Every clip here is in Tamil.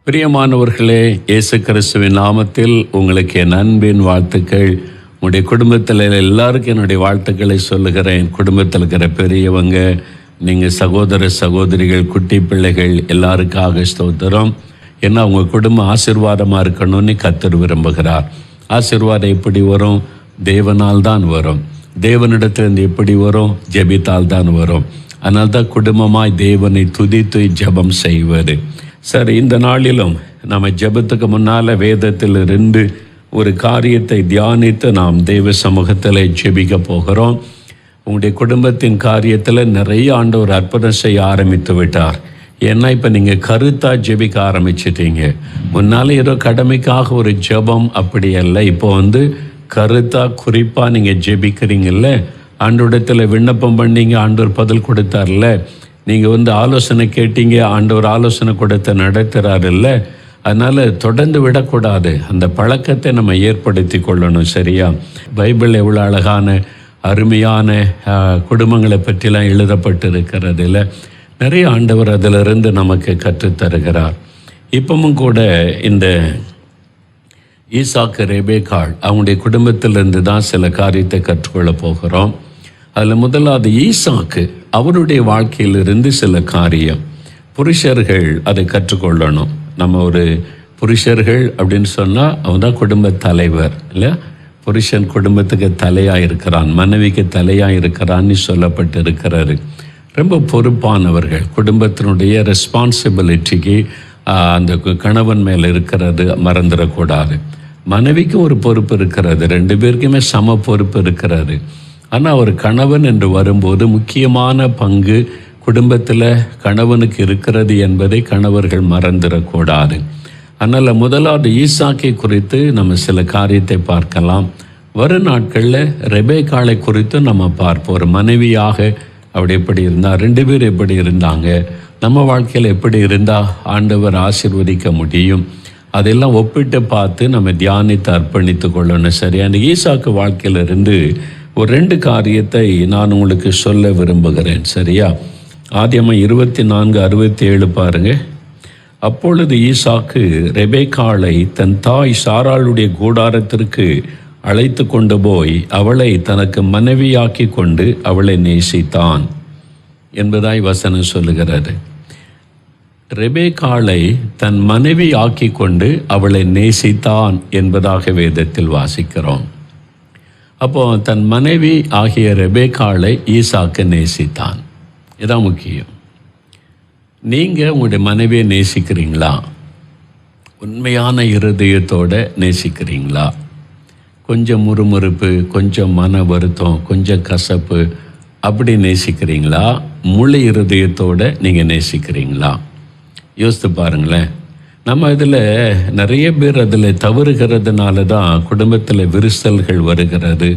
பிரியமானவர்களே, இயேசு கிறிஸ்துவின் நாமத்தில் உங்களுக்கு என் அன்பின் வாழ்த்துக்கள். உங்களுடைய குடும்பத்தில் எல்லாருக்கும் என்னுடைய வாழ்த்துக்களை சொல்லுகிறேன். குடும்பத்தில் இருக்கிற பெரியவங்க, நீங்கள் சகோதர சகோதரிகள், குட்டி பிள்ளைகள் எல்லாருக்காக ஸ்தோத்திரம். ஏன்னா உங்கள் குடும்பம் ஆசீர்வாதமாக இருக்கணும்னு கர்த்தர் விரும்புகிறார். ஆசீர்வாதம் எப்படி வரும்? தேவனால் தான் வரும். தேவனிடத்திலிருந்து எப்படி வரும்? ஜெபித்தால் தான் வரும். அதனால தான் குடும்பமாய் தேவனை துதித்து ஜெபம் செய்வது. சரி, இந்த நாளிலும் நம்ம ஜெபத்துக்கு முன்னால் வேதத்திலிருந்து ஒரு காரியத்தை தியானித்து நாம் தேவ சமூகத்தில் ஜெபிக்க போகிறோம். உங்களுடைய குடும்பத்தின் காரியத்தில் நிறைய ஆண்டவர் அற்புதம் செய்ய ஆரம்பித்து விட்டார். ஏன்னா இப்போ நீங்கள் கருத்தாக ஜெபிக்க ஆரம்பிச்சிட்டீங்க. முன்னால் ஏதோ கடமைக்காக ஒரு ஜெபம் அப்படி அல்ல. இப்போ கருத்தாக குறிப்பாக நீங்கள் ஜெபிக்கிறீங்கல்ல, ஆண்டவரிடத்தில் விண்ணப்பம் பண்ணீங்க, ஆண்டவர் பதில் கொடுத்தார்ல. நீங்கள் ஆலோசனை கேட்டீங்க, ஆண்டவர் ஆலோசனை கொடுத்த நடத்துகிறாருல்ல. அதனால் தொடர்ந்து விடக்கூடாது. அந்த பழக்கத்தை நம்ம ஏற்படுத்தி கொள்ளணும். சரியா? பைபிள் எவ்வளோ அழகான அருமையான குடும்பங்களை பற்றிலாம் எழுதப்பட்டு இருக்கிறது இல்லை. நிறைய ஆண்டவர் அதிலிருந்து நமக்கு கற்றுத்தருகிறார். இப்பவும் கூட இந்த ஈசாக்கு ரெபேக்காள் அவங்களுடைய குடும்பத்திலிருந்து தான் சில காரியத்தை கற்றுக்கொள்ள போகிறோம். அதில் முதலாவது ஈசாக்கு அவருடைய வாழ்க்கையிலிருந்து சில காரியம் புருஷர்கள் அதை கற்றுக்கொள்ளணும். நம்ம ஒரு புருஷர்கள் அப்படின்னு சொன்னால் அவன் தான் குடும்ப தலைவர் இல்லை. புருஷன் குடும்பத்துக்கு தலையாக இருக்கிறான், மனைவிக்கு தலையாக இருக்கிறான்னு சொல்லப்பட்டு இருக்கிறாரு. ரொம்ப பொறுப்பானவர்கள். குடும்பத்தினுடைய ரெஸ்பான்சிபிலிட்டிக்கு அந்த கணவன் மேலே இருக்கிறது மறந்துடக்கூடாது. மனைவிக்கு ஒரு பொறுப்பு இருக்கிறது, ரெண்டு பேருக்குமே சம பொறுப்பு இருக்கிறது. ஆனால் ஒரு கணவன் என்று வரும்போது முக்கியமான பங்கு குடும்பத்தில் கணவனுக்கு இருக்கிறது என்பதை கணவர்கள் மறந்துடக்கூடாது. அதனால் முதலாவது ஈசாக்கை குறித்து நம்ம சில காரியத்தை பார்க்கலாம். வரும் நாட்களில் ரெபேக்காளை குறித்து நம்ம பார்ப்போம். ஒரு மனைவியாக அப்படி எப்படி இருந்தால், ரெண்டு பேர் எப்படி இருந்தாங்க, நம்ம வாழ்க்கையில் எப்படி இருந்தால் ஆண்டவர் ஆசீர்வதிக்க முடியும், அதெல்லாம் ஒப்பிட்டு பார்த்து நம்ம தியானித்து அர்ப்பணித்து கொள்ளணும். சரி, அந்த ஈசாக்கு வாழ்க்கையிலிருந்து ஒரு ரெண்டு காரியத்தை நான் உங்களுக்கு சொல்ல விரும்புகிறேன். சரியா? ஆதியாகமம் 24:67 பாருங்க. அப்பொழுது ஈசாக்கு ரெபேக்காளை தன் தாய் சாராளுடைய கூடாரத்திற்கு அழைத்து கொண்டு போய் அவளை தனக்கு மனைவியாக்கி கொண்டு அவளை நேசித்தான் என்பதாய் வசனம் சொல்லுகிறது. ரெபேக்காளை தன் மனைவி ஆக்கி கொண்டு அவளை நேசித்தான் என்பதாக வேதத்தில் வாசிக்கிறோம். அப்போ தன் மனைவி ஆகிய ரெபேக்காளை ஈசாக்கு நேசித்தான். இதான் முக்கியம். நீங்கள் உங்களுடைய மனைவியை நேசிக்கிறீங்களா? உண்மையான இருதயத்தோடு நேசிக்கிறீங்களா? கொஞ்சம் முறுமுறுப்பு, கொஞ்சம் மன வருத்தம், கொஞ்சம் கசப்பு அப்படி நேசிக்கிறீங்களா? முழு இருதயத்தோடு நீங்கள் நேசிக்கிறீங்களா? யோசித்து பாருங்களேன். நம்ம இதில் நிறைய பேர் அதில் தவறுகிறதுனால தான் குடும்பத்தில் விரிசல்கள் வருகிறது.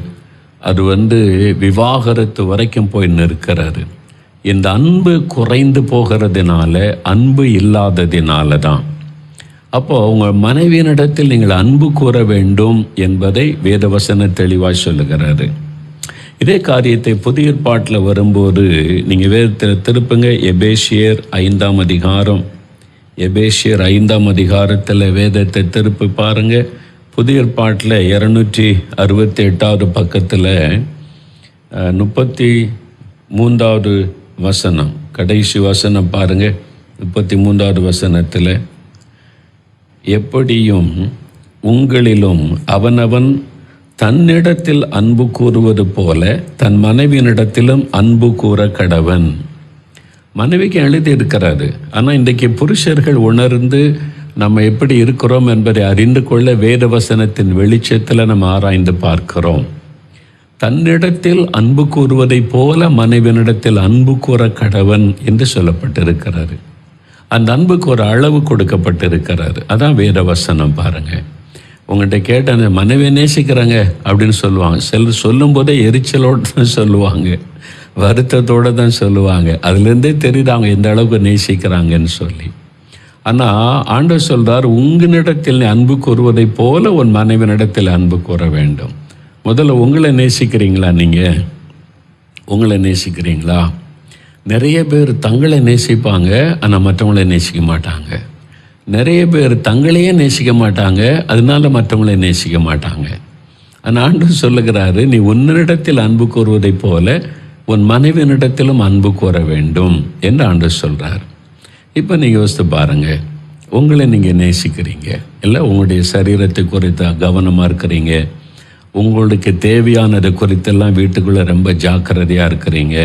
அது விவாகரத்து வரைக்கும் போய் நிற்கிறது. இந்த அன்பு குறைந்து போகிறதுனால, அன்பு இல்லாததினால தான். அப்போது உங்கள் மனைவியினிடத்தில் நீங்கள் அன்பு கூற வேண்டும் என்பதை வேதவசனம் தெளிவாக சொல்லுகிறாரு. இதே காரியத்தை புதிய ஏற்பாட்டில் வரும்போது நீங்கள் வேதத்தில் திருப்புங்க. எபேசியர் 5ஆம் அதிகாரம். எபேசியர் 5ஆம் அதிகாரத்தில் வேதத்தை திருப்பி பாருங்கள். புதிய ஏற்பாட்டில் 268வது பக்கத்தில் 33வது வசனம், கடைசி வசனம் பாருங்கள். 33வது வசனத்தில், எப்படியும் உங்களிலும் அவனவன் தன்னிடத்தில் அன்பு கூறுவது போல தன் மனைவியினிடத்திலும் அன்பு கூற கடவன். மனைவிக்கு எழுதி இருக்கிறாரு. ஆனால் இன்றைக்கு புருஷர்கள் உணர்ந்து நம்ம எப்படி இருக்கிறோம் என்பதை அறிந்து கொள்ள வேதவசனத்தின் வெளிச்சத்தில் நம்ம ஆராய்ந்து பார்க்கிறோம். தன்னிடத்தில் அன்பு கூறுவதை போல மனைவியினிடத்தில் அன்பு கூற கடவன் என்று சொல்லப்பட்டிருக்கிறாரு. அந்த அன்புக்கு ஒரு அளவு கொடுக்கப்பட்டிருக்கிறாரு. அதான் வேதவசனம். பாருங்கள், உங்கள்கிட்ட கேட்ட அந்த மனைவியை நேசிக்கிறாங்க அப்படின்னு சொல்லுவாங்க. சிலர் சொல்லும் போதே எரிச்சலோடு தான் சொல்லுவாங்க, வருத்தத்தோடு தான் சொல்லுவாங்க. அதுலேருந்தே தெரியுது அவங்க எந்த அளவுக்கு நேசிக்கிறாங்கன்னு சொல்லி. ஆனால் ஆண்டவர் சொல்றார், உங்களிடத்தில் அன்பு கூறுவதை போல உன் மனைவியினிடத்தில் அன்பு கூற வேண்டும். முதல்ல உங்களை நேசிக்கிறீங்களா? நீங்கள் உங்களை நேசிக்கிறீங்களா? நிறைய பேர் தங்களை நேசிப்பாங்க, ஆனால் மற்றவங்களை நேசிக்க மாட்டாங்க. நிறைய பேர் தங்களையே நேசிக்க மாட்டாங்க, அதனால மற்றவங்களை நேசிக்க மாட்டாங்க. ஆனால் ஆண்டவர் சொல்லுகிறாரு, நீ உன்னிடத்தில் அன்பு கூறுவதைப் போல உன் மனைவியினிடத்திலும் அன்பு கூற வேண்டும் என்று ஆண்டவர் சொல்கிறார். இப்போ நீங்கள் யோசித்து பாருங்கள், உங்களை நீங்கள் நேசிக்கிறீங்க இல்லை, உங்களுடைய சரீரத்தை குறித்து கவனமாக இருக்கிறீங்க, உங்களுக்கு தேவையானதை குறித்தெல்லாம் வீட்டுக்குள்ளே ரொம்ப ஜாக்கிரதையாக இருக்கிறீங்க,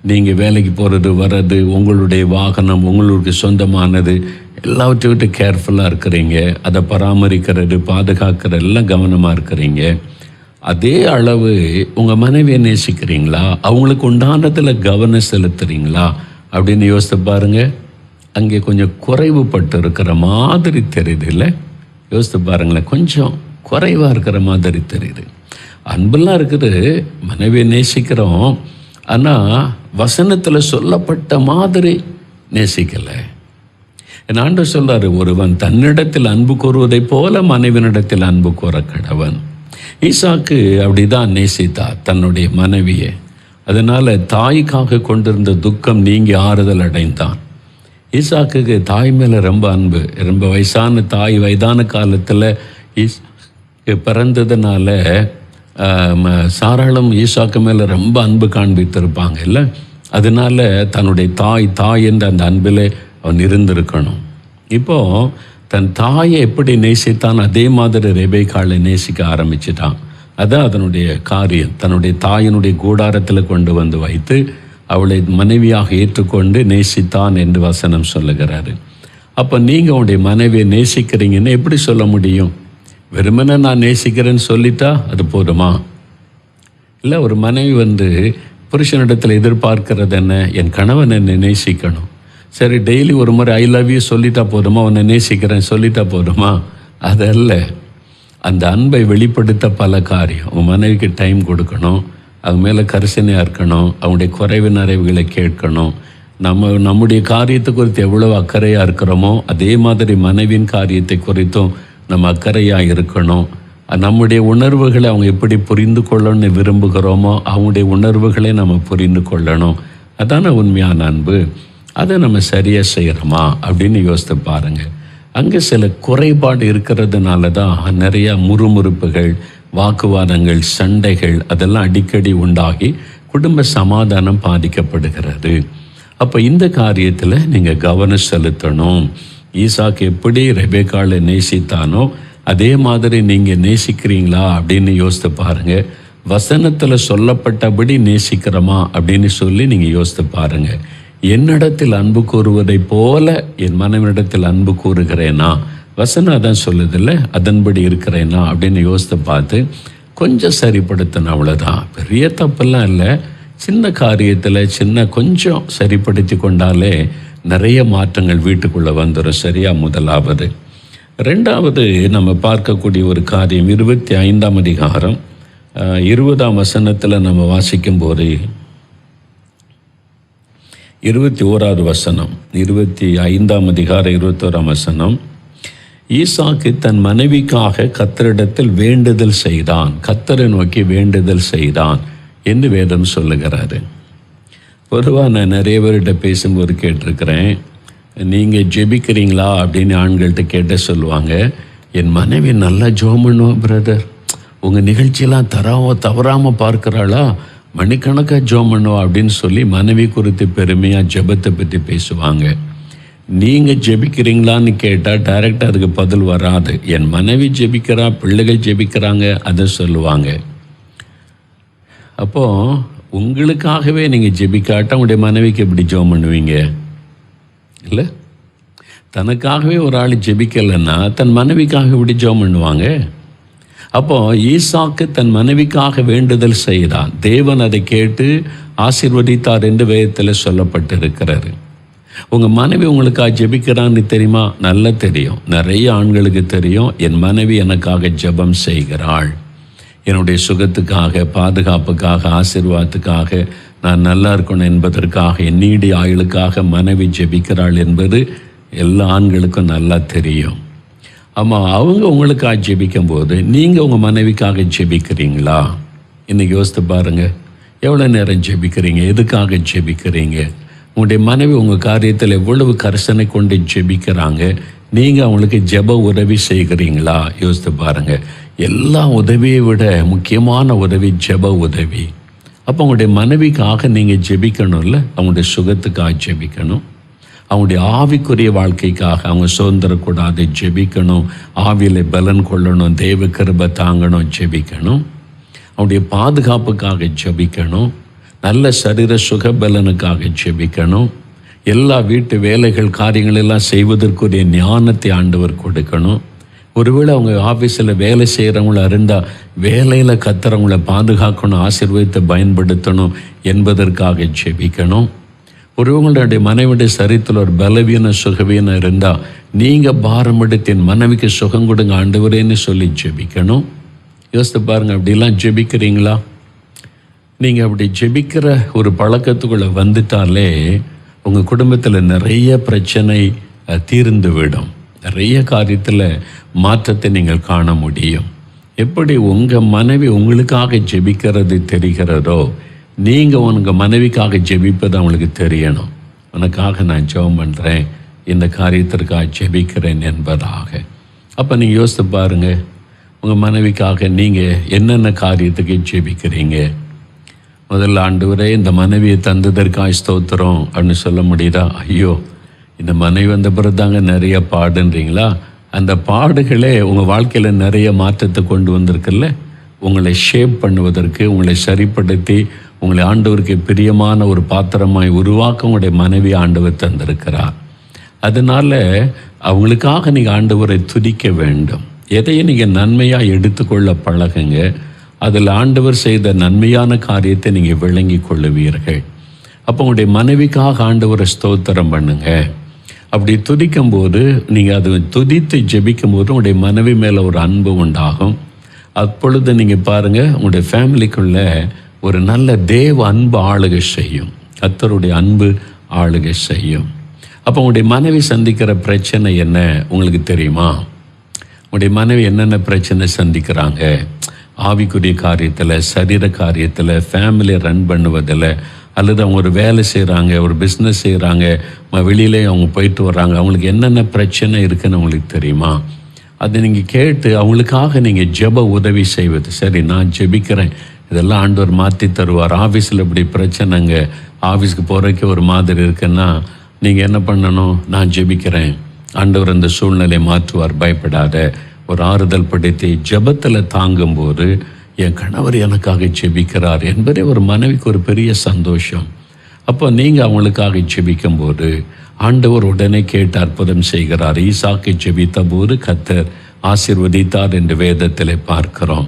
நீங்கள் வேலைக்கு போகிறது வர்றது, உங்களுடைய வாகனம் உங்களுக்கு சொந்தமானது எல்லாவற்றை விட்டு கேர்ஃபுல்லாக இருக்கிறீங்க, அதை பராமரிக்கிறது பாதுகாக்கிறது எல்லாம் கவனமாக இருக்கிறீங்க. அதே அளவு உங்கள் மனைவியை நேசிக்கிறீங்களா, அவங்களுக்கு உண்டானதில் கவனம் செலுத்துறீங்களா அப்படின்னு யோசித்து பாருங்கள். அங்கே கொஞ்சம் குறைவுபட்டு இருக்கிற மாதிரி தெரியுது இல்லை? யோசித்து பாருங்களேன், கொஞ்சம் குறைவாக இருக்கிற மாதிரி தெரியுது. அன்பெல்லாம் இருக்குது, மனைவியை நேசிக்கிறோம், ஆனால் வசனத்தில் சொல்லப்பட்ட மாதிரி நேசிக்கலை. என் ஆண்டவர் சொல்கிறார், ஒருவன் தன்னிடத்தில் அன்பு கூறுவதைப் போல மனைவினிடத்தில் அன்பு கூற கடவன். ஈசாக்கு அப்படிதான் நேசித்தார் தன்னுடைய மனைவியை. அதனால் தாய்க்காக கொண்டிருந்த துக்கம் நீங்கி ஆறுதல் அடைந்தான். ஈசாக்குக்கு தாய் மேலே ரொம்ப அன்பு, ரொம்ப வயசான தாய் வயதான காலத்தில் பிறந்ததுனால சாராளும் ஈசாக்கு மேலே ரொம்ப அன்பு காண்பித்திருப்பாங்க இல்லை? அதனால தன்னுடைய தாய் என்ற அந்த அன்பில் அவன் இருந்திருக்கணும். இப்போது தன் தாயை எப்படி நேசித்தான் அதே மாதிரி ரெபேக்காளை நேசிக்க ஆரம்பிச்சிட்டான். அதான் அதனுடைய காரியம். தன்னுடைய தாயினுடைய கூடாரத்தில் கொண்டு வந்து வைத்து அவளை மனைவியாக ஏற்றுக்கொண்டு நேசித்தான் என்று வசனம் சொல்லுகிறாரு. அப்போ நீங்கள் உங்களுடைய மனைவியை நேசிக்கிறீங்கன்னு எப்படி சொல்ல முடியும்? வெறுமனே நான் நேசிக்கிறேன்னு சொல்லிட்டா அது போதுமா? இல்லை, ஒரு மனைவி புருஷனிடத்தில் எதிர்பார்க்கிறது என்ன? என் கணவன் என்னை நேசிக்கணும். சரி, டெய்லி ஒரு முறை ஐ லவ் யூ சொல்லிட்டா போதுமா? உன்னை நேசிக்கிறேன் சொல்லிட்டா போதுமா? அதல்ல. அந்த அன்பை வெளிப்படுத்த பல காரியம். உன் மனைவிக்கு டைம் கொடுக்கணும், அது மேலே கரிசனையாக இருக்கணும், அவங்களுடைய குறைவு நிறைவுகளை கேட்கணும். நம்முடைய காரியத்தை குறித்து எவ்வளோ அக்கறையாக இருக்கிறோமோ அதே மாதிரி மனைவியின் காரியத்தை குறித்தும் நம்ம அக்கறையாக இருக்கணும். நம்முடைய உணர்வுகளை அவங்க எப்படி புரிந்து கொள்ளணும்னு விரும்புகிறோமோ அவங்களுடைய உணர்வுகளை நம்ம புரிந்து கொள்ளணும். அதான உண்மையான அன்பு. அதை நம்ம சரியாக செய்கிறோமா அப்படின்னு யோசித்து பாருங்கள். அங்கே சில குறைபாடு இருக்கிறதுனால தான் நிறையா முறுமுறுப்புகள், வாக்குவாதங்கள், சண்டைகள் அதெல்லாம் அடிக்கடி உண்டாகி குடும்ப சமாதானம் பாதிக்கப்படுகிறது. அப்போ இந்த காரியத்தில் நீங்கள் கவனம் செலுத்தணும். ஈசாக்கு எப்படி ரெபேக்காளை நேசித்தானோ அதே மாதிரி நீங்கள் நேசிக்கிறீங்களா அப்படின்னு யோசித்து பாருங்கள். வசனத்தில் சொல்லப்பட்டபடி நேசிக்கிறோமா அப்படின்னு சொல்லி நீங்கள் யோசித்து பாருங்கள். என்னிடத்தில் அன்பு கூறுவதைப் போல என் மனைவிடத்தில் அன்பு கூறுகிறேனா? வசனம் அதான் சொல்லுதில்ல, அதன்படி இருக்கிறேனா அப்படின்னு யோசித்து பார்த்து கொஞ்சம் சரிப்படுத்தணும். அவ்வளோதான், பெரிய தப்பெல்லாம் இல்லை. சின்ன காரியத்தில் கொஞ்சம் சரிப்படுத்தி கொண்டாலே நிறைய மாற்றங்கள் வீட்டுக்குள்ளே வந்துடும். சரியா? முதலாவது. ரெண்டாவது நம்ம பார்க்கக்கூடிய ஒரு காரியம் 25ஆம் அதிகாரம் 20ஆம் வசனத்தில் நம்ம வாசிக்கும்போது 21வது வசனம், 25ஆம் அதிகாரம் 21ஆம் வசனம், ஈசாக்கு தன் மனைவிக்காக கர்த்தரிடத்தில் வேண்டுதல் செய்தான், கர்த்தரை நோக்கி வேண்டுதல் செய்தான் என்று வேதம் சொல்லுகிறாரு. பொதுவாக நான் நிறைய பேர்கிட்ட பேசும்போது கேட்டிருக்கிறேன், நீங்கள் ஜெபிக்கிறீங்களா அப்படின்னு ஆண்கள்கிட்ட கேட்ட சொல்லுவாங்க, என் மனைவி நல்லா ஜெபம் பண்ணுவோம் பிரதர், உங்கள் நிகழ்ச்சியெல்லாம் தவறாமல் பார்க்குறாளா, மணிக்கணக்காக ஜெபம் பண்ணுவா அப்படின்னு சொல்லி மனைவி குறித்து பெருமையாக ஜெபத்தை பற்றி பேசுவாங்க. நீங்கள் ஜெபிக்கிறீங்களான்னு கேட்டால் டைரெக்டாக அதுக்கு பதில் வராது. என் மனைவி ஜெபிக்கிறா, பிள்ளைகள் ஜெபிக்கிறாங்க, அதை சொல்லுவாங்க. அப்போது உங்களுக்காகவே நீங்கள் ஜெபிக்காட்டால் உங்களுடைய மனைவிக்கு எப்படி ஜெபம் பண்ணுவீங்க? இல்லை, தனக்காகவே ஒரு ஆள் ஜெபிக்கலைன்னா தன் மனைவிக்காக எப்படி ஜெபம் பண்ணுவாங்க? அப்போது ஈசாக்கு தன் மனைவிக்காக வேண்டுதல் செய்தான், தேவன் அதை கேட்டு ஆசீர்வதித்தார் என்று வேதத்தில் சொல்லப்பட்டிருக்கிறாரு. உங்கள் மனைவி உங்களுக்காக ஜெபிக்கிறான்னு தெரியுமா? நல்லா தெரியும். நிறைய ஆண்களுக்கு தெரியும், என் மனைவி எனக்காக ஜெபம் செய்கிறாள், என்னுடைய சுகத்துக்காக, பாதுகாப்புக்காக, ஆசீர்வாதத்துக்காக, நான் நல்லா இருக்கணும் என்பதற்காக, என் நீடி ஆயுளுக்காக மனைவி ஜெபிக்கிறாள் என்பது எல்லா ஆண்களுக்கும் நல்லா தெரியும். ஆமாம், அவங்க உங்களுக்காக ஜெபிக்கும் போது நீங்கள் உங்கள் மனைவிக்காக ஜெபிக்கிறீங்களா? இன்றைக்கி யோசித்து பாருங்கள், எவ்வளோ நேரம் ஜெபிக்கிறீங்க, எதுக்காக ஜெபிக்கிறீங்க? உங்களுடைய மனைவி உங்கள் காரியத்தில் எவ்வளவு கரிசனை கொண்டு ஜெபிக்கிறாங்க, நீங்கள் அவங்களுக்கு ஜெப உதவி செய்கிறீங்களா? யோசித்து பாருங்கள். எல்லா உதவியை விட முக்கியமான உதவி ஜெப உதவி. அப்போ உங்களுடைய மனைவிக்காக நீங்கள் ஜெபிக்கணும்ல, அவங்களுடைய சுகத்துக்காக ஜெபிக்கணும், அவங்களுடைய ஆவிக்குரிய வாழ்க்கைக்காக அவங்க சுதந்திரக்கூடாது ஜெபிக்கணும், ஆவியில் பலன் கொள்ளணும், தெய்வ கிருபை தாங்கணும் ஜெபிக்கணும், அவங்களுடைய பாதுகாப்புக்காக ஜெபிக்கணும், நல்ல சரீர சுகபலனுக்காக ஜெபிக்கணும், எல்லா வீட்டு வேலைகள் காரியங்கள் எல்லாம் செய்வதற்குரிய ஞானத்தை ஆண்டவர் கொடுக்கணும். ஒருவேளை அவங்க ஆஃபீஸில் வேலை செய்கிறவங்கள இருந்தால் வேலையில் கத்துறவங்கள பாதுகாக்கணும், ஆசீர்வதித்து பயன்படுத்தணும் என்பதற்காக ஜெபிக்கணும். ஒருவங்களுடைய மனைவியுடைய சரித்தில் ஒரு பலவீன சுகவீனம் இருந்தால் நீங்கள் பாரம் எடுத்து என் மனைவிக்கு சுகம் கொடுங்க ஆண்டவரேன்னு சொல்லி ஜெபிக்கணும். யோசித்து பாருங்கள், அப்படிலாம் ஜெபிக்கிறீங்களா? நீங்கள் அப்படி ஜெபிக்கிற ஒரு பழக்கத்துக்குள்ளே வந்துட்டாலே உங்கள் குடும்பத்தில் நிறைய பிரச்சனை தீர்ந்து விடும். நிறைய காரியத்தில் மாற்றத்தை நீங்கள் காண முடியும். எப்படி உங்கள் மனைவி உங்களுக்காக ஜெபிக்கிறது தெரிகிறதோ, நீங்கள் உங்கள் மனைவிக்காக ஜெபிப்பது அவங்களுக்கு தெரியணும். உனக்காக நான் ஜெபம் பண்ணுறேன், இந்த காரியத்திற்காக ஜெபிக்கிறேன் என்பதாக. அப்போ நீங்கள் யோசித்து பாருங்கள், உங்கள் மனைவிக்காக நீங்கள் என்னென்ன காரியத்துக்கு ஜெபிக்கிறீங்க? முதல்ல ஆண்டவரே இந்த மனைவியை தந்ததற்காக ஸ்தோத்திரம் அப்படின்னு சொல்ல முடியுதா? ஐயோ, இந்த மனைவி வந்த பிறகு தாங்க நிறைய பாடுன்றீங்களா? அந்த பாடுகளே உங்கள் வாழ்க்கையில் நிறைய மாற்றத்தை கொண்டு வந்திருக்குல்ல. உங்களை ஷேப் பண்ணுவதற்கு, உங்களை சரிப்படுத்தி உங்களை ஆண்டவருக்கு பிரியமான ஒரு பாத்திரமாய் உருவாக்க உங்களுடைய மனைவி ஆண்டவர் தந்திருக்கிறார். அதனால் அவங்களுக்காக நீங்கள் ஆண்டவரை துதிக்க வேண்டும். எதையும் நீங்கள் நன்மையாக எடுத்துக்கொள்ள பழகுங்க. அதில் ஆண்டவர் செய்த நன்மையான காரியத்தை நீங்கள் விளங்கி கொள்ளுவீர்கள். அப்போ உங்களுடைய மனைவிக்காக ஆண்டவரை ஸ்தோத்திரம் பண்ணுங்க. அப்படி துதிக்கும் போது நீங்கள் அதை துதித்து ஜெபிக்கும் போது உங்களுடைய மனைவி மேலே ஒரு அன்பு உண்டாகும். அப்பொழுது நீங்கள் பாருங்கள், உங்களுடைய ஃபேமிலிக்குள்ளே ஒரு நல்ல தேவ அன்பு ஆளுகை செய்யும், கர்த்தருடைய அன்பு ஆளுகை செய்யும். அப்போ உங்களுடைய மனைவி சந்திக்கிற பிரச்சனை என்ன உங்களுக்கு தெரியுமா? உங்களுடைய மனைவி என்னென்ன பிரச்சனை சந்திக்கிறாங்க? ஆவிக்குரிய காரியத்தில், சரீர காரியத்தில், ஃபேமிலியை ரன் பண்ணுவதில், அல்லது அவங்க ஒரு வேலை செய்கிறாங்க, ஒரு பிஸ்னஸ் செய்கிறாங்க, வெளியிலே அவங்க போயிட்டு வர்றாங்க, அவங்களுக்கு என்னென்ன பிரச்சனை இருக்குதுன்னு அவங்களுக்கு தெரியுமா? அதை நீங்கள் கேட்டு அவங்களுக்காக நீங்கள் ஜெப உதவி செய்வது. சரி, நான் ஜெபிக்கிறேன், இதெல்லாம் ஆண்டவர் மாற்றி தருவார். ஆஃபீஸில் இப்படி பிரச்சனைங்க, ஆஃபீஸ்க்கு போகிறதுக்கே ஒரு மாதிரி இருக்குன்னா நீங்கள் என்ன பண்ணணும்? நான் ஜெபிக்கிறேன், ஆண்டவர் அந்த சூழ்நிலையை மாற்றுவார், பயப்படாத. ஒரு ஆறுதல் படுத்தி ஜெபத்தில் தாங்கும்போது என் கணவர் எனக்காக ஜெபிக்கிறார் என்பதே ஒரு மனைவிக்கு ஒரு பெரிய சந்தோஷம். அப்போ நீங்கள் அவங்களுக்காக ஜெபிக்கும்போது ஆண்டவர் உடனே கேட்டு அற்புதம் செய்கிறார். ஈசாக்கை ஜெபித்த போது கர்த்தர் ஆசீர்வதித்தார் என்று வேதத்தில் பார்க்கிறோம்.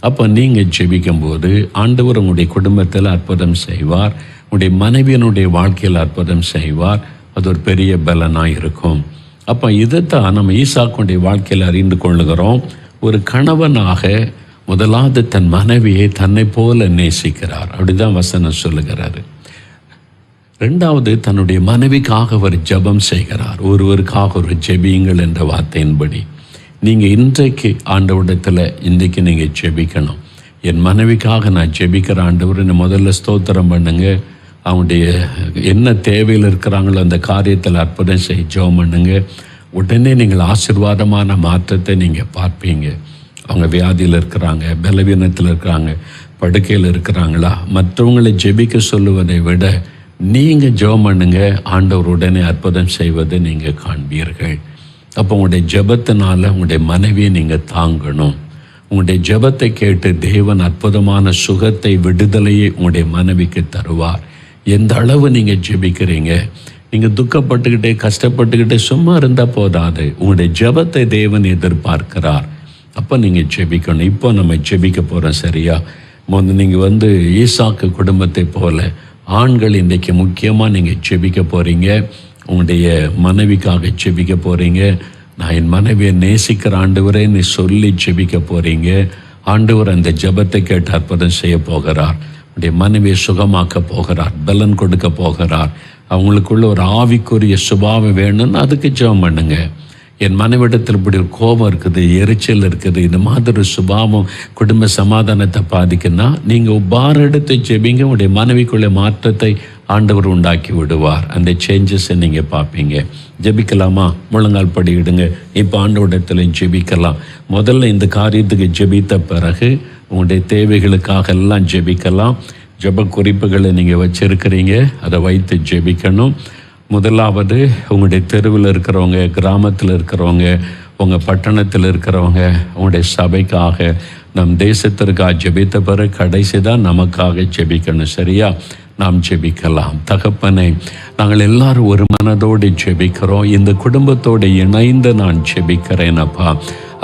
அப்போ நீங்கள் ஜெபிக்கும்போது ஆண்டவர் உங்களுடைய குடும்பத்தில் அற்புதம் செய்வார், உங்களுடைய மனைவியினுடைய வாழ்க்கையில் அற்புதம் செய்வார். அது ஒரு பெரிய பலனாக இருக்கும். அப்போ இதைத்தான் நம்ம ஈசாக்குடைய வாழ்க்கையில் அறிந்து கொள்ளுகிறோம். ஒரு கணவனாக முதலாவது தன் மனைவியை தன்னை போல நேசிக்கிறார், அப்படிதான் வசனம் சொல்லுகிறாரு. ரெண்டாவது, தன்னுடைய மனைவிக்காக ஒரு ஜெபம் செய்கிறார். ஒருவருக்காக ஒரு ஜெபியுங்கள் என்ற வார்த்தையின்படி நீங்கள் இன்றைக்கு ஆண்டவரிடத்தில் இன்றைக்கு நீங்கள் ஜெபிக்கணும். என் மனைவிக்காக நான் ஜெபிக்கிற ஆண்டவரை முதல்ல ஸ்தோத்திரம் பண்ணுங்க. அவங்களுடைய என்ன தேவையில் இருக்கிறாங்களோ அந்த காரியத்தில் அற்புதம் செய்ய ஜெபம் பண்ணுங்க. உடனே நீங்கள் ஆசீர்வாதமான மாற்றத்தை நீங்கள் பார்ப்பீங்க. அவங்க வியாதியில் இருக்கிறாங்க, பலவீனத்தில் இருக்கிறாங்க, படுக்கையில் இருக்கிறாங்களா, மற்றவங்களை ஜெபிக்க சொல்லுவதை விட நீங்கள் ஜெபம் பண்ணுங்க, ஆண்டவர் உடனே அற்புதம் செய்வதை நீங்கள் காண்பீர்கள். அப்போ உங்களுடைய ஜெபத்தினால உங்களுடைய மனைவியை நீங்கள் தாங்கணும். உங்களுடைய ஜெபத்தை கேட்டு தேவன் அற்புதமான சுகத்தை, விடுதலையை உங்களுடைய மனைவிக்கு தருவார். எந்த அளவு நீங்கள் ஜெபிக்கிறீங்க, நீங்கள் துக்கப்பட்டுக்கிட்டே கஷ்டப்பட்டுக்கிட்டே சும்மா இருந்தால் போதாது, உங்களுடைய ஜெபத்தை தேவன் எதிர்பார்க்கிறார். அப்போ நீங்கள் ஜெபிக்கணும். இப்போ நம்ம ஜெபிக்க போகிறோம், சரியா? நீங்கள் ஈசாக்கு குடும்பத்தை போல ஆண்கள் இன்றைக்கு முக்கியமாக நீங்கள் ஜெபிக்க போகிறீங்க. உங்களுடைய மனைவிக்காக ஜெபிக்க போகிறீங்க. நான் என் மனைவியை நேசிக்கிற ஆண்டவரேன்னு சொல்லி ஜெபிக்க போகிறீங்க. ஆண்டவர் அந்த ஜெபத்தை கேட்டு அற்புதம் செய்ய போகிறார். உடைய மனைவியை சுகமாக்க போகிறார், பலன் கொடுக்க போகிறார். அவங்களுக்குள்ள ஒரு ஆவிக்குரிய சுபாவம் வேணும்னு அதுக்கு ஜெபம் பண்ணுங்க. என் மனைவிடத்தில் இப்படி ஒரு கோபம் இருக்குது, எரிச்சல் இருக்குது, இந்த மாதிரி சுபாவம் குடும்ப சமாதானத்தை பாதிக்குன்னா நீங்கள் பாரம் எடுத்து ஜெபிங்க. உடைய மனைவிக்குள்ள மாற்றத்தை ஆண்டவர் உண்டாக்கி விடுவார். அந்த சேஞ்சஸை நீங்கள் பார்ப்பீங்க. ஜெபிக்கலாமா? முழங்கால் படியிடுங்க. இப்போ ஆண்டவரிடத்தில் ஜெபிக்கலாம். முதல்ல இந்த காரியத்துக்கு ஜெபித்த பிறகு உங்களுடைய தேவைகளுக்காக எல்லாம் ஜெபிக்கலாம். ஜெப குறிப்புகளை நீங்கள் வச்சுருக்கிறீங்க, அதை வைத்து ஜெபிக்கணும். முதலாவது உங்களுடைய தெருவில் இருக்கிறவங்க, கிராமத்தில் இருக்கிறவங்க, உங்கள் பட்டணத்தில் இருக்கிறவங்க, உங்களுடைய சபைக்காக, நம் தேசத்திற்காக ஜெபித்த பிறகு கடைசி தான் நமக்காக ஜெபிக்கணும். சரியா? நாம் ஜெபிக்கலாம். தகப்பனே, நாங்கள் எல்லாரும் ஒரு மனதோடு ஜெபிக்கிறோம். இந்த குடும்பத்தோடு இணைந்து நான் ஜெபிக்கிறேன் அப்பா.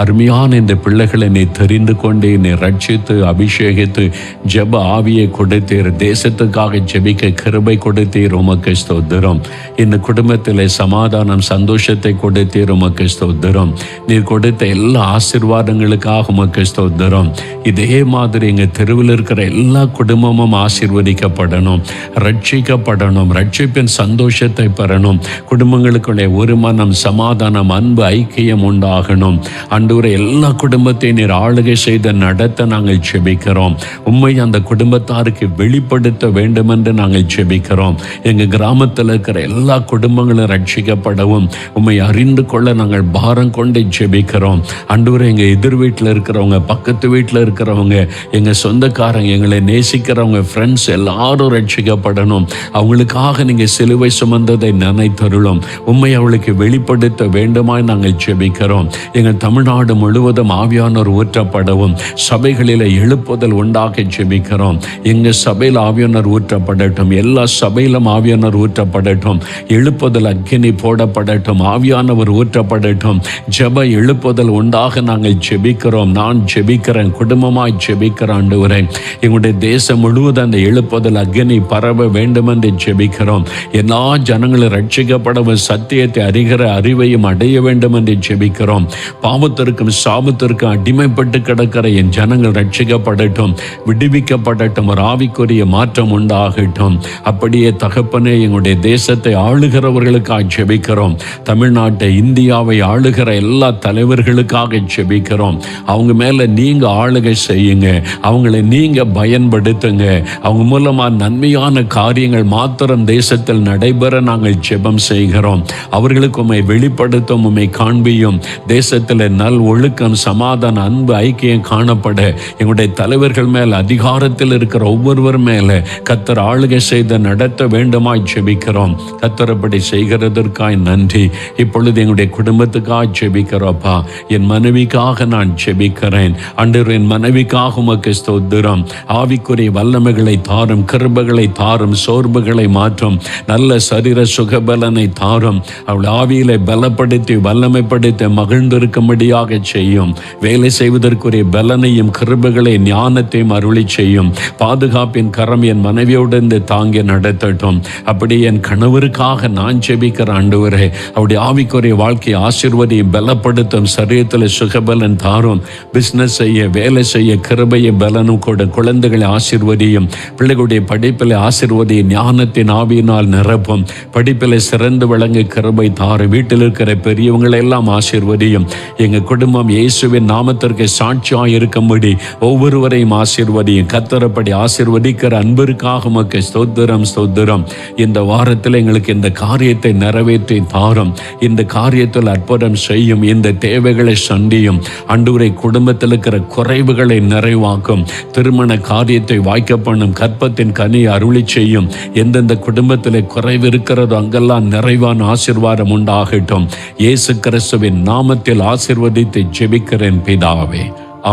அருமையான இந்த பிள்ளைகளை நீ தெரிந்து கொண்டு நீ ரட்சித்து அபிஷேகித்து ஜெப ஆவியை கொடுத்தீர். தேசத்துக்காக ஜெபிக்க கிருபை கொடுத்தீர். உமக்கு ஸ்தோத்திரம். இந்த குடும்பத்தில் சமாதானம் சந்தோஷத்தை கொடுத்தீர். உமக்கு ஸ்தோத்திரம். நீர் கொடுத்த எல்லா ஆசீர்வாதங்களுக்காக உமக்கு ஸ்தோத்திரம். இதே மாதிரி எங்கள் தெருவில் இருக்கிற எல்லா குடும்பமும் ஆசீர்வதிக்கப்படணும், ரட்சிக்கப்படணும், ரட்சிப்பின் சந்தோஷத்தை பெறணும். குடும்பங்களுக்குள்ளே ஒரு மனம், சமாதானம், அன்பு, ஐக்கியம் உண்டாகணும். ஆண்டவரே, எல்லா குடும்பத்தையும் நீர் ஆளுகை செய்த நடத்த நாங்கள் ஜெபிக்கிறோம். உண்மை அந்த குடும்பத்தாருக்கு வெளிப்படுத்த வேண்டும் என்று நாங்கள் ஜெபிக்கிறோம். எங்கள் கிராமத்தில் இருக்கிற எல்லா குடும்பங்களும் ரட்சிக்கப்படவும் உண்மை அறிந்து கொள்ள நாங்கள் பாரம் கொண்டு ஜெபிக்கிறோம். ஆண்டவரே, எங்கள் எதிர் வீட்டில் இருக்கிறவங்க, பக்கத்து வீட்டில் இருக்கிறவங்க, எங்கள் சொந்தக்காரங்க, எங்களை நேசிக்கிறவங்க, ஃப்ரெண்ட்ஸ் எல்லாரும் ரட்சிக்கப்படணும். அவங்களுக்காக நீங்கள் சிலுவை சுமந்ததை நினைத்தருளும். உண்மை அவளுக்கு வெளிப்படுத்த வேண்டுமாய் நாங்கள் ஜெபிக்கிறோம். எங்கள் தமிழ்நாடு முழுவதும் ஆவியானவர் ஊற்றப்படவும் சபைகளில் எழுப்புதல் உண்டாக ஜெபிக்கிறோம். எங்கள் சபையில் ஆவியானவர் ஊற்றப்படட்டும். எல்லா சபையிலும் ஆவியானவர் ஊற்றப்படட்டும். எழுப்புதல் அக்கினி போடப்படட்டும். ஆவியானவர் ஊற்றப்படட்டும். ஜெப எழுப்புதல் உண்டாக நாங்கள் ஜெபிக்கிறோம். நான் ஜெபிக்கிறேன், குடும்பமாய் ஜெபிக்கிறேன். ஆண்டவரே, எங்களுடைய தேசம் முழுவதும் அந்த எழுப்புதல் அக்கினி பரவ வேண்டும் என்று ஜெபிக்கிறோம். எல்லா ஜனங்களும் ரட்சிக்கப்படவும் சத்தியத்தை அறிகிற அறிவையும் அடைய வேண்டும் என்று ஜெபிக்கிறோம். பாவத்திற்கும் சாபத்திற்கும் அடிமைப்பட்டு கிடக்கிற என் ஜனங்கள் ரட்சிக்கப்படட்டும், விடுவிக்கப்படட்டும், ஒரு ஆவிக்குரிய மாற்றம் உண்டாகட்டும். அப்படியே தகப்பனே, எங்களுடைய தேசத்தை ஆளுகிறவர்களுக்காக ஜெபிக்கிறோம். தமிழ்நாட்டை, இந்தியாவை ஆளுகிற எல்லா தலைவர்களுக்காக ஜெபிக்கிறோம். அவங்க மேல நீங்க ஆளுகை செய்யுங்க, அவங்களை நீங்க பயன்படுத்துங்க. அவங்க மூலமா நன்மையான காரியங்கள் மாத்திரம் தேசத்தில் நடைபெற நாங்கள் ஜெபம் செய்கிறோம். அவர்களுக்கு உம்மை வெளிப்படுத்தும், உம்மை காண்பியும். தேசத்தில் நல் ஒழுக்கம், சமாதான, அன்பு, ஐக்கியம் காணப்பட எங்களுடைய தலைவர்கள் மேல், அதிகாரத்தில் இருக்கிற ஒவ்வொருவர் மேல கர்த்தர் ஆளுகை செய்து நடத்த வேண்டுமாய் ஜெபிக்கிறோம். கர்த்தர் அப்படி செய்கிறதற்காய் நன்றி. இப்பொழுது எங்களுடைய குடும்பத்துக்காக ஜெபிக்கிறோப்பா. என் மனைவிக்காக நான் ஜெபிக்கிறேன். ஆண்டவரே, என் மனைவிக்காக உமக்கு ஸ்தோத்திரம். ஆவிக்குரிய வல்லமைகளை தாரும், கிருபைகளை தாரும், சோர்வுகளை மாற்றும், நல்ல சரீர சுகபலனை தாரும். அவள் ஆவியிலே பலப்படுத்தி வல்லமைப்படுத்தி மகிழ்ந்திருக்கும்படியாக செய்யும். வேலை செய்வதற்குரிய பலனையும் கிருபைகளை ஞானத்தையும் அருளி செய்யும். பாதுகாப்பின் கரம் என் மனைவியோடு தாங்கி நடத்தட்டும். அப்படி என் கணவருக்காக நான் ஜெபிக்கிற ஆண்டவரே, அவருடைய ஆவிக்குரிய வாழ்க்கையை ஆசீர்வதியும், பலப்படுத்தும், சரீரத்தில் சுகபலன் தாரும். பிஸ்னஸ் செய்ய, வேலை செய்ய கிருபையை பலனும் கூட. குழந்தைகளை ஆசீர்வதியும், பிள்ளைகளுடைய படிப்பில் ஆசீர்வதியும், ஞானத்தின் ஆவியினால் நிரப்பும், படிப்பில் சிறந்து விளங்க கிருபை தாரும். வீட்டில் இருக்கிற பெரியவங்களை எல்லாம் ஆசீர்வதியும். எங்கள் குடும்பம் இயேசுவின் நாமத்திற்கு சாட்சியாக இருக்கும்படி ஒவ்வொருவரையும் ஆசீர்வதியும். கர்த்தரப்படி ஆசீர்வதிக்கிற அன்பிற்காக உமக்கு ஸ்தோத்திரம், ஸ்தோத்திரம். இந்த வாரத்தில் எங்களுக்கு இந்த காரியத்தை நிறைவேற்றி தாரும். இந்த காரியத்தில் அற்புதம் செய்யும். இந்த தேவைகளை சந்தியும். ஆண்டவரே, குடும்பத்தில் இருக்கிற குறைவுகளை நிறைவாக்கும். திருமண காரியத்தை வாய்க்க பண்ணும். கற்பத்தின் கனி அருளி செய்யும். எந்தெந்த குடும்பத்தில் குறைவு இருக்கிறதோ அங்கெல்லாம் நிறைவான ஆசீர்வாதம் உண்டாகட்டும். இயேசு கிறிஸ்துவின் நாமத்தில் ஆசீர்வதித்து ஜெபிக்கிறேன் பிதாவே.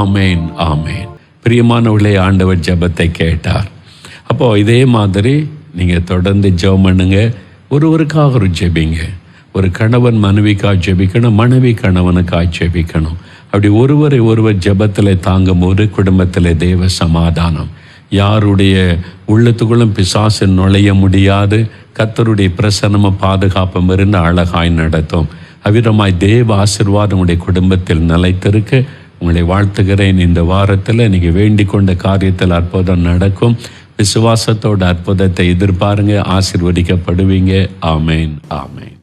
ஆமேன், ஆமேன். பிரியமானவர்களே, ஆண்டவர் ஜெபத்தை கேட்டார். அப்போ இதே மாதிரி நீங்கள் தொடர்ந்து ஜெபம் பண்ணுங்க. ஒருவருக்காக ஒரு ஜெபிங்க. ஒரு கணவன் மனைவிக்காக ஜெபிக்கணும், மனைவி கணவனுக்காக ஜெபிக்கணும். அப்படி ஒருவரை ஒருவர் ஜெபத்தில் தாங்கும் போது குடும்பத்தில் தேவ சமாதானம். யாருடைய உள்ளத்துக்குள்ளும் பிசாசு நுழைய முடியாது. கர்த்தருடைய பிரசன்னமும் பாதுகாப்பும் இருந்து அழகாய் நடத்தும். அவ்விதமாய் தேவ ஆசீர்வாதம் உங்களுடைய குடும்பத்தில் நிலைத்திருக்க உங்களை வாழ்த்துகிறேன். இந்த வாரத்தில் நீங்கள் வேண்டிக் கொண்ட காரியத்தில் அற்புதம் நடக்கும். விசுவாசத்தோட அற்புதத்தை எதிர்பாருங்க, ஆசீர்வதிக்கப்படுவீங்க. ஆமேன், ஆமேன்.